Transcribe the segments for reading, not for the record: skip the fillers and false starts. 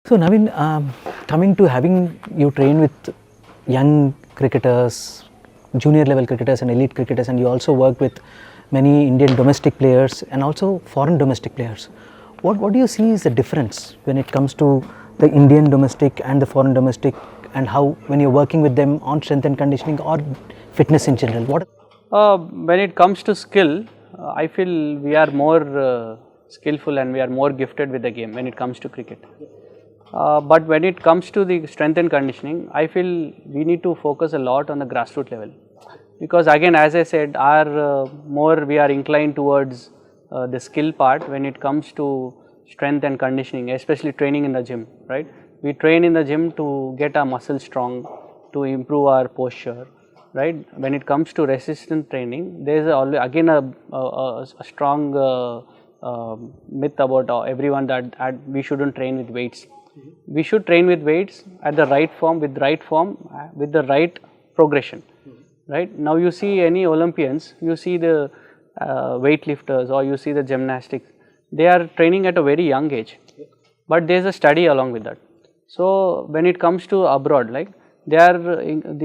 So Naveen, coming to having you train with young cricketers, junior level cricketers and elite cricketers, and you also work with many Indian domestic players and also foreign domestic players. What do you see is the difference when it comes to the Indian domestic and the foreign domestic, and how when you're working with them on strength and conditioning or fitness in general? When it comes to skill, I feel we are more skillful and we are more gifted with the game when it comes to cricket. But when it comes to the strength and conditioning, I feel we need to focus a lot on the grassroots level, because again, as I said, more we are inclined towards the skill part when it comes to strength and conditioning, especially training in the gym, right? We train in the gym to get our muscles strong, to improve our posture, right? When it comes to resistance training, there is again a strong myth about everyone that we shouldn't train with weights. We should train with weights at the right form, with the right progression, right? Now you see any Olympians, you see the weightlifters or you see the gymnastics, they are training at a very young age, but there is a study along with that. So when it comes to abroad, like they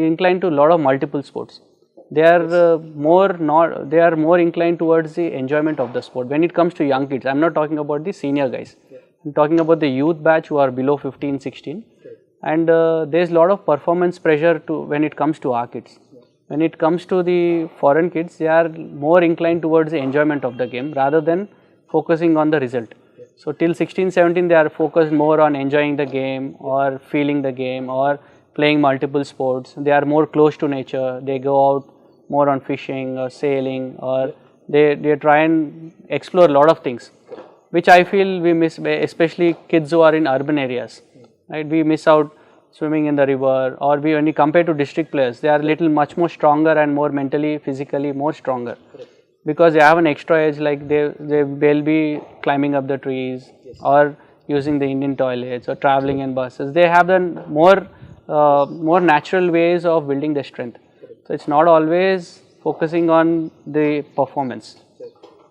inclined to a lot of multiple sports. They are more inclined towards the enjoyment of the sport. When it comes to young kids, I am not talking about the senior guys. I am talking about the youth batch who are below 15, 16, and there is a lot of performance pressure when it comes to our kids. When it comes to the foreign kids, they are more inclined towards the enjoyment of the game rather than focusing on the result. So till 16, 17, they are focused more on enjoying the game or feeling the game or playing multiple sports. They are more close to nature. They go out more on fishing or sailing, or they try and explore a lot of things, which I feel we miss, especially kids who are in urban areas, right? We miss out swimming in the river, or when you compare to district players, they are much more stronger and more mentally, physically more stronger, because they have an extra edge, like they'll be climbing up the trees or using the Indian toilets or traveling in buses. They have the more natural ways of building their strength. So it's not always focusing on the performance,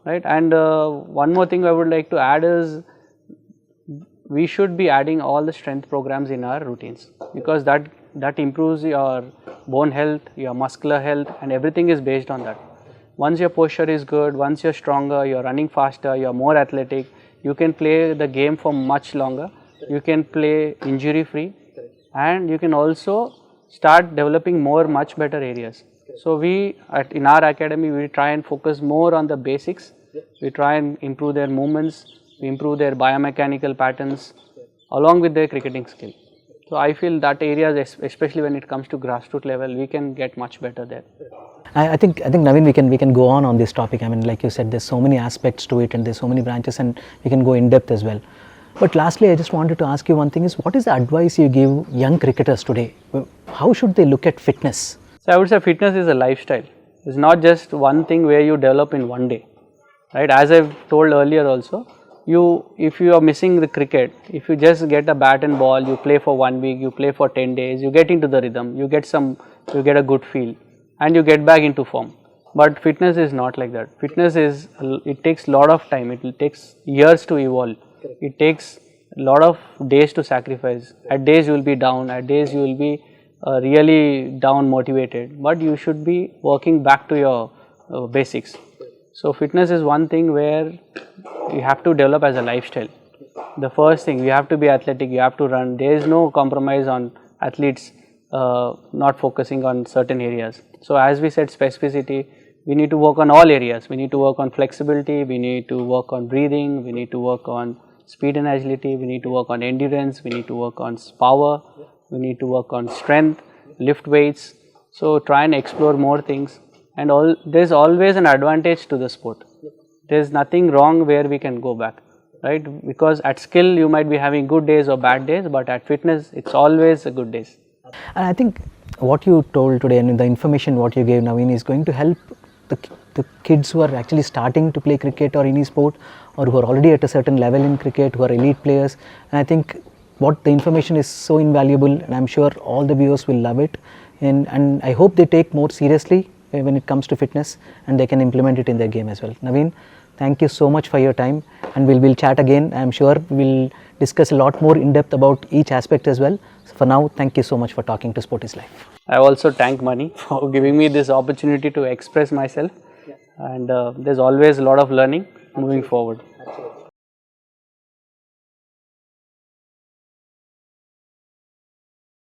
right? And one more thing I would like to add is we should be adding all the strength programs in our routines, because that improves your bone health, your muscular health, and everything is based on that. Once your posture is good, once you're stronger, you're running faster, you're more athletic, you can play the game for much longer, you can play injury free, and you can also start developing much better areas. So in our academy, we try and focus more on the basics. We try and improve their movements, we improve their biomechanical patterns along with their cricketing skill. So I feel that areas, especially when it comes to grassroots level, we can get much better there. I think Naveen, we can go on this topic. I mean, like you said, there's so many aspects to it and there's so many branches, and we can go in depth as well. But lastly, I just wanted to ask you one thing: is what is the advice you give young cricketers today? How should they look at fitness? So I would say fitness is a lifestyle. It's not just one thing where you develop in one day, right? As I've told earlier also, if you are missing the cricket, if you just get a bat and ball, you play for 1 week, you play for 10 days, you get into the rhythm, you get a good feel, and you get back into form. But fitness is not like that. Fitness it takes a lot of time. It takes years to evolve. It takes a lot of days to sacrifice. At days you will be down, at days you will be really down motivated, but you should be working back to your basics. So fitness is one thing where you have to develop as a lifestyle. The first thing, you have to be athletic, you have to run. There is no compromise on athletes not focusing on certain areas. So as we said, specificity, we need to work on all areas. We need to work on flexibility, we need to work on breathing, we need to work on speed and agility, we need to work on endurance, we need to work on power, we need to work on strength, lift weights. So try and explore more things, and there's always an advantage to the sport. There's nothing wrong where we can go back, right? Because at skill you might be having good days or bad days, but at fitness it's always a good days. And I think what you told today and the information what you gave, Naveen, is going to help the kids who are actually starting to play cricket or any sport, or who are already at a certain level in cricket, who are elite players. And I think what the information is so invaluable, and I'm sure all the viewers will love it, and I hope they take more seriously when it comes to fitness, and they can implement it in their game as well. Naveen, thank you so much for your time, and we'll chat again. I'm sure we'll discuss a lot more in depth about each aspect as well. So for now, thank you so much for talking to Sport is Life. I also thank Mani for giving me this opportunity to express myself, and there's always a lot of learning moving forward.